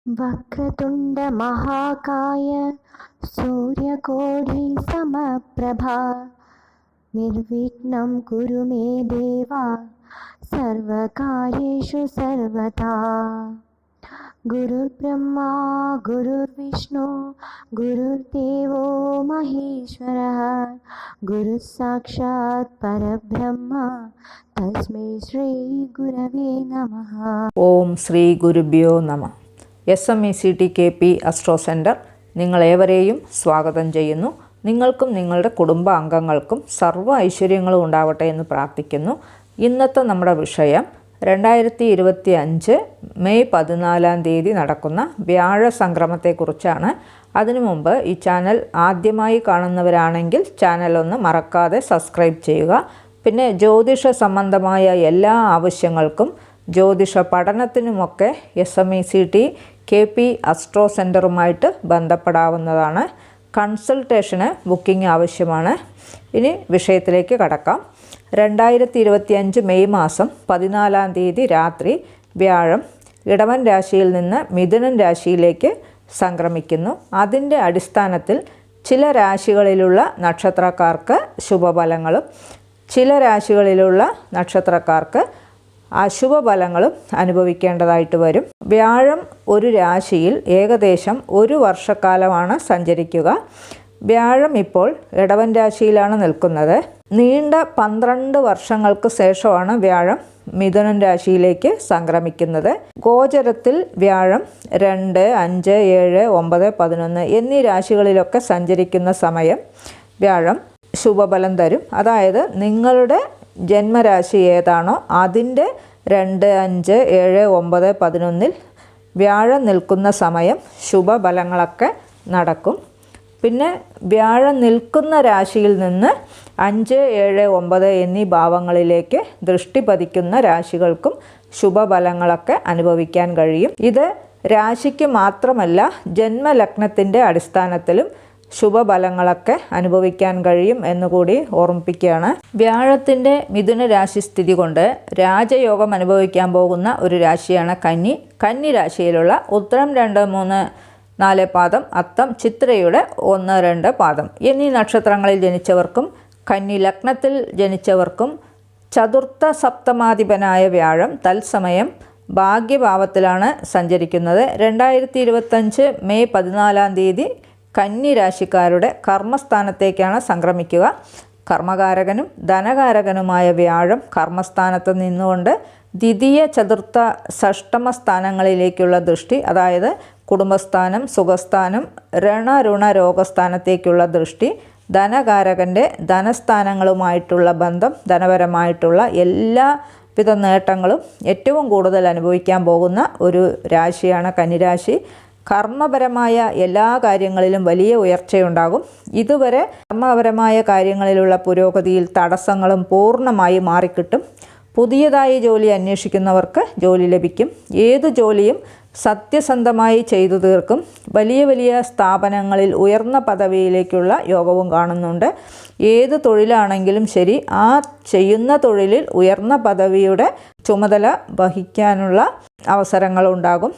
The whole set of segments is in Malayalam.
वक्रतुण्ड महाकाय सूर्यकोटि समप्रभा निर्विघ्नं कुरु मे देवा सर्वकार्येषु सर्वदा। गुरुर्ब्रह्मा गुरुर्विष्णु गुरुर्देवो महेश्वरः गुरुः साक्षात् परब्रह्म तस्मै श्री गुरवे नमः। ഓം ശ്രീ ഗുരുഭ്യോ നമഃ. SMECT KP അസ്ട്രോ സെൻറ്റർ നിങ്ങളേവരെയും സ്വാഗതം ചെയ്യുന്നു. നിങ്ങൾക്കും നിങ്ങളുടെ കുടുംബ അംഗങ്ങൾക്കും സർവ്വ ഐശ്വര്യങ്ങളും ഉണ്ടാവട്ടെ എന്ന് പ്രാർത്ഥിക്കുന്നു. ഇന്നത്തെ നമ്മുടെ വിഷയം 2025 മെയ് 14 നടക്കുന്ന വ്യാഴ സംക്രമത്തെക്കുറിച്ചാണ്. അതിനു മുമ്പ് ഈ ചാനൽ ആദ്യമായി കാണുന്നവരാണെങ്കിൽ ചാനലൊന്ന് മറക്കാതെ സബ്സ്ക്രൈബ് ചെയ്യുക. പിന്നെ ജ്യോതിഷ സംബന്ധമായ എല്ലാ ആവശ്യങ്ങൾക്കും ജ്യോതിഷ പഠനത്തിനുമൊക്കെ SMECT KP അസ്ട്രോ സെൻറ്ററുമായിട്ട് ബന്ധപ്പെടാവുന്നതാണ്. കൺസൾട്ടേഷന് ബുക്കിംഗ് ആവശ്യമാണ്. ഇനി വിഷയത്തിലേക്ക് കടക്കാം. 2025 മെയ് മാസം 14 രാത്രി വ്യാഴം ഇടവൻ രാശിയിൽ നിന്ന് മിഥുനൻ രാശിയിലേക്ക് സംക്രമിക്കുന്നു. അതിൻ്റെ അടിസ്ഥാനത്തിൽ ചില രാശികളിലുള്ള നക്ഷത്രക്കാർക്ക് ശുഭഫലങ്ങളും ചില രാശികളിലുള്ള നക്ഷത്രക്കാർക്ക് അശുഭഫലങ്ങളും അനുഭവിക്കേണ്ടതായിട്ട് വരും. വ്യാഴം ഒരു രാശിയിൽ ഏകദേശം ഒരു വർഷക്കാലമാണ് സഞ്ചരിക്കുക. വ്യാഴം ഇപ്പോൾ ഇടവൻ രാശിയിലാണ് നിൽക്കുന്നത്. നീണ്ട 12 വർഷങ്ങൾക്ക് ശേഷമാണ് വ്യാഴം മിഥുനൻ രാശിയിലേക്ക് സംക്രമിക്കുന്നത്. ഗോചരത്തിൽ വ്യാഴം 2, 5, 7, 9, 11 എന്നീ രാശികളിലൊക്കെ സഞ്ചരിക്കുന്ന സമയം വ്യാഴം ശുഭഫലം തരും. അതായത് നിങ്ങളുടെ ജന്മരാശി ഏതാണോ അതിൻ്റെ 2, 5, 7, 9, 11 വ്യാഴം നിൽക്കുന്ന സമയം ശുഭഫലങ്ങളൊക്കെ നടക്കും. പിന്നെ വ്യാഴം നിൽക്കുന്ന രാശിയിൽ നിന്ന് 5, 7, 9 എന്നീ ഭാവങ്ങളിലേക്ക് ദൃഷ്ടി പതിക്കുന്ന രാശികൾക്കും ശുഭഫലങ്ങളൊക്കെ അനുഭവിക്കാൻ കഴിയും. ഇത് രാശിക്ക് മാത്രമല്ല ജന്മലഗ്നത്തിൻ്റെ അടിസ്ഥാനത്തിലും ശുഭഫലങ്ങളൊക്കെ അനുഭവിക്കാൻ കഴിയും എന്നുകൂടി ഓർമ്മിപ്പിക്കുകയാണ്. വ്യാഴത്തിൻ്റെ മിഥുന രാശി സ്ഥിതി കൊണ്ട് രാജയോഗം അനുഭവിക്കാൻ പോകുന്ന ഒരു രാശിയാണ് കന്നി. കന്നി രാശിയിലുള്ള ഉത്തരം 2, 3, 4 പാദം, അത്തം, ചിത്രയുടെ 1, 2 പാദം എന്നീ നക്ഷത്രങ്ങളിൽ ജനിച്ചവർക്കും കന്നി ലഗ്നത്തിൽ ജനിച്ചവർക്കും ചതുർത്ഥ സപ്തമാധിപനായ വ്യാഴം തത്സമയം ഭാഗ്യഭാവത്തിലാണ് സഞ്ചരിക്കുന്നത്. 2025 മെയ് 14 കന്നി രാശിക്കാരുടെ കർമ്മസ്ഥാനത്തേക്കാണ് സംക്രമിക്കുക. കർമ്മകാരകനും ധനകാരകനുമായ വ്യാഴം കർമ്മസ്ഥാനത്ത് നിന്നുകൊണ്ട് ദ്വിതീയ, ചതുർത്ഥ, ഷഷ്ടമ സ്ഥാനങ്ങളിലേക്കുള്ള ദൃഷ്ടി, അതായത് കുടുംബസ്ഥാനം, സുഖസ്ഥാനം, ഋണ രോഗസ്ഥാനത്തേക്കുള്ള ദൃഷ്ടി, ധനകാരകൻ്റെ ധനസ്ഥാനങ്ങളുമായിട്ടുള്ള ബന്ധം, ധനപരമായിട്ടുള്ള എല്ലാവിധ നേട്ടങ്ങളും ഏറ്റവും കൂടുതൽ അനുഭവിക്കാൻ പോകുന്ന ഒരു രാശിയാണ് കന്നിരാശി. കർമ്മപരമായ എല്ലാ കാര്യങ്ങളിലും വലിയ ഉയർച്ചയുണ്ടാകും. ഇതുവരെ കർമ്മപരമായ കാര്യങ്ങളിലുള്ള പുരോഗതിയിൽ തടസ്സങ്ങളും പൂർണ്ണമായി മാറിക്കിട്ടും. പുതിയതായി ജോലി അന്വേഷിക്കുന്നവർക്ക് ജോലി ലഭിക്കും. ഏതു ജോലിയും സത്യസന്ധമായി ചെയ്തു തീർക്കും. വലിയ വലിയ സ്ഥാപനങ്ങളിൽ ഉയർന്ന പദവിയിലേക്കുള്ള യോഗവും കാണുന്നുണ്ട്. ഏത് തൊഴിലാണെങ്കിലും ശരി, ആ ചെയ്യുന്ന തൊഴിലിൽ ഉയർന്ന പദവിയുടെ ചുമതല വഹിക്കാനുള്ള അവസരങ്ങളുണ്ടാകും.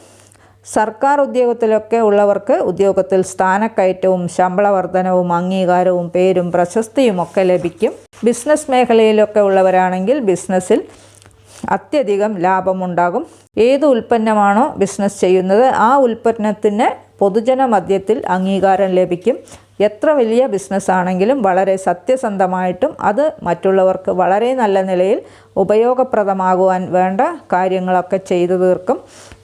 സർക്കാർ ഉദ്യോഗത്തിലൊക്കെ ഉള്ളവർക്ക് ഉദ്യോഗത്തിൽ സ്ഥാനക്കയറ്റവും ശമ്പള വർധനവും അംഗീകാരവും പേരും പ്രശസ്തിയുമൊക്കെ ലഭിക്കും. ബിസിനസ് മേഖലയിലൊക്കെ ഉള്ളവരാണെങ്കിൽ ബിസിനസ്സിൽ അത്യധികം ലാഭമുണ്ടാകും. ഏത് ഉൽപ്പന്നമാണോ ബിസിനസ് ചെയ്യുന്നത് ആ ഉൽപ്പന്നത്തിന് പൊതുജന മധ്യത്തിൽ അംഗീകാരം ലഭിക്കും. എത്ര വലിയ ബിസിനസ് ആണെങ്കിലും വളരെ സത്യസന്ധമായിട്ടും അത് മറ്റുള്ളവർക്ക് വളരെ നല്ല നിലയിൽ ഉപയോഗപ്രദമാകുവാൻ വേണ്ട കാര്യങ്ങളൊക്കെ ചെയ്തു തീർക്കും.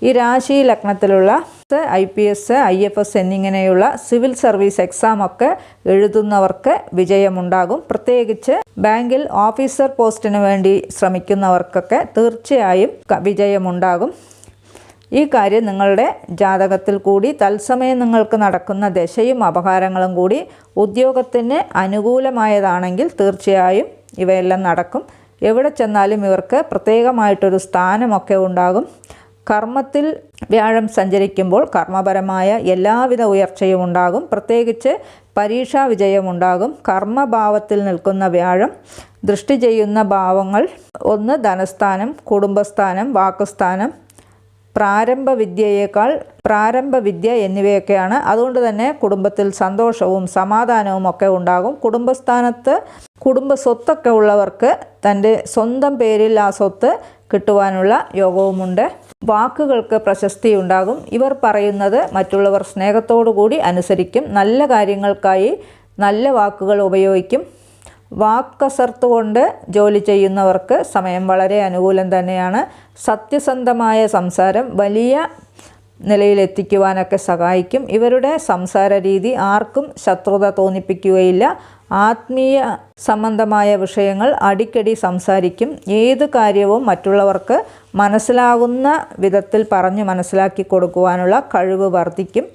ഈ രാശി ലഗ്നത്തിലുള്ള IPS, IFS എന്നിങ്ങനെയുള്ള സിവിൽ സർവീസ് എക്സാമൊക്കെ എഴുതുന്നവർക്ക് വിജയമുണ്ടാകും. പ്രത്യേകിച്ച് ബാങ്കിൽ ഓഫീസർ പോസ്റ്റിന് വേണ്ടി ശ്രമിക്കുന്നവർക്കൊക്കെ തീർച്ചയായും വിജയമുണ്ടാകും. ഈ കാര്യം നിങ്ങളുടെ ജാതകത്തിൽ കൂടി തത്സമയം നിങ്ങൾക്ക് നടക്കുന്ന ദശയും അപഹാരങ്ങളും കൂടി ഉദ്യോഗത്തിന് അനുകൂലമായതാണെങ്കിൽ തീർച്ചയായും ഇവയെല്ലാം നടക്കും. എവിടെ ചെന്നാലും ഇവർക്ക് പ്രത്യേകമായിട്ടൊരു സ്ഥാനമൊക്കെ ഉണ്ടാകും. കർമ്മത്തിൽ വ്യാഴം സഞ്ചരിക്കുമ്പോൾ കർമ്മപരമായ എല്ലാവിധ ഉയർച്ചയും ഉണ്ടാകും. പ്രത്യേകിച്ച് പരീക്ഷാ വിജയമുണ്ടാകും. കർമ്മഭാവത്തിൽ നിൽക്കുന്ന വ്യാഴം ദൃഷ്ടി ചെയ്യുന്ന ഭാവങ്ങൾ 1 ധനസ്ഥാനം, കുടുംബസ്ഥാനം, വാക്കുസ്ഥാനം, പ്രാരംഭ വിദ്യ എന്നിവയൊക്കെയാണ്. അതുകൊണ്ട് തന്നെ കുടുംബത്തിൽ സന്തോഷവും സമാധാനവും ഒക്കെ ഉണ്ടാകും. കുടുംബസ്ഥാനത്ത് കുടുംബ സ്വത്തൊക്കെ ഉള്ളവർക്ക് തൻ്റെ സ്വന്തം പേരിൽ ആ സ്വത്ത് കിട്ടുവാനുള്ള യോഗവുമുണ്ട്. വാക്കുകൾക്ക് പ്രശസ്തി ഉണ്ടാകും. ഇവർ പറയുന്നത് മറ്റുള്ളവർ സ്നേഹത്തോടു കൂടി അനുസരിക്കും. നല്ല കാര്യങ്ങൾക്കായി നല്ല വാക്കുകൾ ഉപയോഗിക്കും. വാക്കസർത്ത് കൊണ്ട് ജോലി ചെയ്യുന്നവർക്ക് സമയം വളരെ അനുകൂലം തന്നെയാണ്. സത്യസന്ധമായ സംസാരം വലിയ നിലയിലെത്തിക്കുവാനൊക്കെ സഹായിക്കും. ഇവരുടെ സംസാര രീതി ആർക്കും ശത്രുത തോന്നിപ്പിക്കുകയില്ല. ആത്മീയ സംബന്ധമായ വിഷയങ്ങൾ അടിക്കടി സംസാരിക്കും. ഏത് കാര്യവും മറ്റുള്ളവർക്ക് മനസ്സിലാകുന്ന വിധത്തിൽ പറഞ്ഞു മനസ്സിലാക്കി കൊടുക്കുവാനുള്ള കഴിവ് വർദ്ധിക്കും.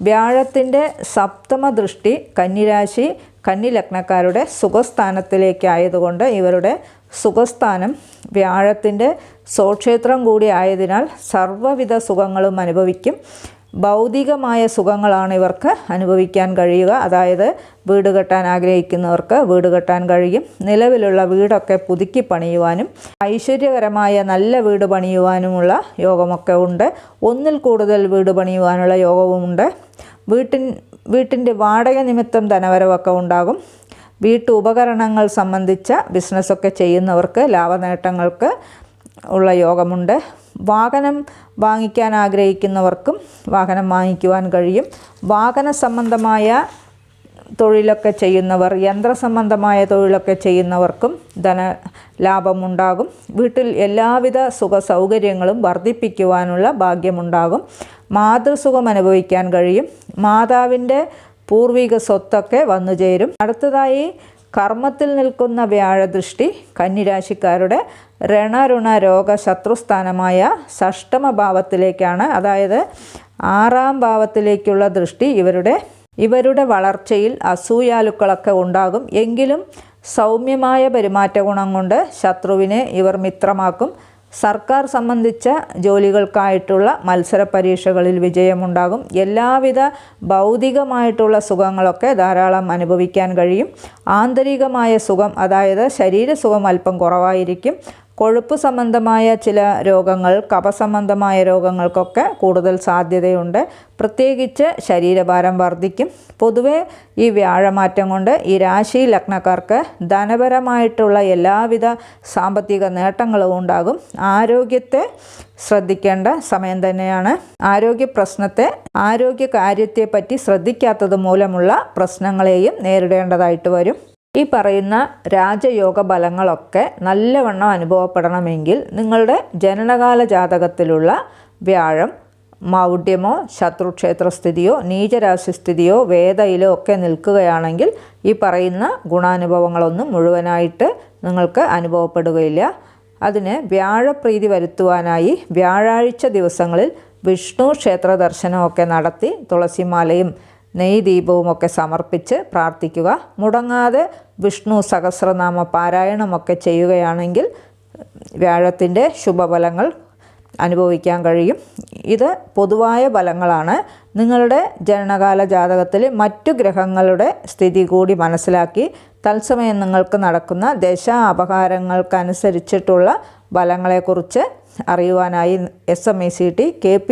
വ്യാഴത്തിൻ്റെ സപ്തമ ദൃഷ്ടി കന്നിരാശി കന്നിലഗ്നക്കാരുടെ സുഖസ്ഥാനത്തിലേക്കായതുകൊണ്ട് ഇവരുടെ സുഖസ്ഥാനം വ്യാഴത്തിൻ്റെ സ്വക്ഷേത്രം കൂടി ആയതിനാൽ സർവ്വവിധ സുഖങ്ങളും അനുഭവിക്കും. ഭൗതികമായ സുഖങ്ങളാണ് ഇവർക്ക് അനുഭവിക്കാൻ കഴിയുക. അതായത് വീട് കെട്ടാൻ ആഗ്രഹിക്കുന്നവർക്ക് വീട് കെട്ടാൻ കഴിയും. നിലവിലുള്ള വീടൊക്കെ പുതുക്കി പണിയുവാനും ഐശ്വര്യകരമായ നല്ല വീട് പണിയുവാനുമുള്ള യോഗമൊക്കെ ഉണ്ട്. ഒന്നിൽ കൂടുതൽ വീട് പണിയുവാനുള്ള യോഗവുമുണ്ട്. വീട്ടിൻ്റെ വാടക നിമിത്തം ധനവരവൊക്കെ ഉണ്ടാകും. വീട്ടുപകരണങ്ങൾ സംബന്ധിച്ച ബിസിനസ്സൊക്കെ ചെയ്യുന്നവർക്ക് ലാഭനേട്ടങ്ങൾക്ക് ഉള്ള യോഗമുണ്ട്. വാഹനം വാങ്ങിക്കാൻ ആഗ്രഹിക്കുന്നവർക്കും വാഹനം വാങ്ങിക്കുവാൻ കഴിയും. വാഹന സംബന്ധമായ തൊഴിലൊക്കെ ചെയ്യുന്നവർ, യന്ത്രസംബന്ധമായ തൊഴിലൊക്കെ ചെയ്യുന്നവർക്കും ധനലാഭമുണ്ടാകും. വീട്ടിൽ എല്ലാവിധ സുഖ സൗകര്യങ്ങളും വർദ്ധിപ്പിക്കുവാനുള്ള ഭാഗ്യമുണ്ടാകും. മാതൃസുഖം അനുഭവിക്കാൻ കഴിയും. മാതാവിൻ്റെ പൂർവിക സ്വത്തൊക്കെ വന്നു ചേരും. അടുത്തതായി കർമ്മത്തിൽ നിൽക്കുന്ന വ്യാഴദൃഷ്ടി കന്നിരാശിക്കാരുടെ രണരുണ രോഗ ശത്രുസ്ഥാനമായ ഷഷ്ടമ ഭാവത്തിലേക്കാണ്. അതായത് 6ാം ഭാവത്തിലേക്കുള്ള ദൃഷ്ടി ഇവരുടെ വളർച്ചയിൽ അസൂയാലുക്കളൊക്കെ ഉണ്ടാകും. എങ്കിലും സൗമ്യമായ പെരുമാറ്റ ഗുണം കൊണ്ട് ശത്രുവിനെ ഇവർ മിത്രമാക്കും. സർക്കാർ സംബന്ധിച്ച ജോലികൾക്കായിട്ടുള്ള മത്സര പരീക്ഷകളിൽ വിജയമുണ്ടാകും. എല്ലാവിധ ഭൗതികമായിട്ടുള്ള സുഖങ്ങളൊക്കെ ധാരാളം അനുഭവിക്കാൻ കഴിയും. ആന്തരികമായ സുഖം, അതായത് ശരീരസുഖം അല്പം കുറവായിരിക്കും. കൊഴുപ്പ് സംബന്ധമായ ചില രോഗങ്ങൾ, കഫസംബന്ധമായ രോഗങ്ങൾക്കൊക്കെ കൂടുതൽ സാധ്യതയുണ്ട്. പ്രത്യേകിച്ച് ശരീരഭാരം വർദ്ധിക്കും. പൊതുവെ ഈ വ്യാഴമാറ്റം കൊണ്ട് ഈ രാശി ലഗ്നക്കാർക്ക് ധനപരമായിട്ടുള്ള എല്ലാവിധ സാമ്പത്തിക നേട്ടങ്ങളും ഉണ്ടാകും. ആരോഗ്യത്തെ ശ്രദ്ധിക്കേണ്ട സമയം തന്നെയാണ്. ആരോഗ്യകാര്യത്തെപ്പറ്റി ശ്രദ്ധിക്കാത്തത് മൂലമുള്ള പ്രശ്നങ്ങളെയും നേരിടേണ്ടതായിട്ട് വരും. ഈ പറയുന്ന രാജയോഗ ഫലങ്ങളൊക്കെ നല്ലവണ്ണം അനുഭവപ്പെടണമെങ്കിൽ നിങ്ങളുടെ ജനനകാല ജാതകത്തിലുള്ള വ്യാഴം മൗഢ്യമോ ശത്രുക്ഷേത്രസ്ഥിതിയോ നീചരാശിസ്ഥിതിയോ വേദയിലോ ഒക്കെ നിൽക്കുകയാണെങ്കിൽ ഈ പറയുന്ന ഗുണാനുഭവങ്ങളൊന്നും മുഴുവനായിട്ട് നിങ്ങൾക്ക് അനുഭവപ്പെടുകയില്ല. അതിന് വ്യാഴപ്രീതി വരുത്തുവാനായി വ്യാഴാഴ്ച ദിവസങ്ങളിൽ വിഷ്ണു ക്ഷേത്ര ദർശനമൊക്കെ നടത്തി തുളസിമാലയും നെയ്ദീപവുമൊക്കെ സമർപ്പിച്ച് പ്രാർത്ഥിക്കുക. മുടങ്ങാതെ വിഷ്ണു സഹസ്രനാമ പാരായണമൊക്കെ ചെയ്യുകയാണെങ്കിൽ വ്യാഴത്തിൻ്റെ ശുഭഫലങ്ങൾ അനുഭവിക്കാൻ കഴിയും. ഇത് പൊതുവായ ഫലങ്ങളാണ്. നിങ്ങളുടെ ജനനകാല ജാതകത്തിൽ മറ്റു ഗ്രഹങ്ങളുടെ സ്ഥിതി കൂടി മനസ്സിലാക്കി തത്സമയം നിങ്ങൾക്ക് നടക്കുന്ന ദശാ അപഹാരങ്ങൾക്കനുസരിച്ചിട്ടുള്ള ഫലങ്ങളെക്കുറിച്ച് അറിയുവാനായി SMECT KP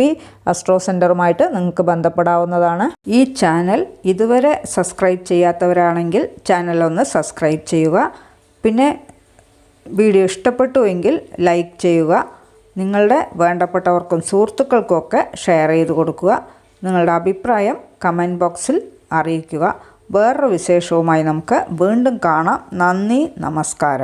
അസ്ട്രോ സെൻറ്ററുമായിട്ട് നിങ്ങൾക്ക് ബന്ധപ്പെടാവുന്നതാണ്. ഈ ചാനൽ ഇതുവരെ സബ്സ്ക്രൈബ് ചെയ്യാത്തവരാണെങ്കിൽ ചാനലൊന്ന് സബ്സ്ക്രൈബ് ചെയ്യുക. പിന്നെ വീഡിയോ ഇഷ്ടപ്പെട്ടുവെങ്കിൽ ലൈക്ക് ചെയ്യുക. നിങ്ങളുടെ വേണ്ടപ്പെട്ടവർക്കും സുഹൃത്തുക്കൾക്കുമൊക്കെ ഷെയർ ചെയ്ത് കൊടുക്കുക. നിങ്ങളുടെ അഭിപ്രായം കമൻറ്റ് ബോക്സിൽ അറിയിക്കുക. വേറൊരു വിശേഷവുമായി നമുക്ക് വീണ്ടും കാണാം. നന്ദി, നമസ്കാരം.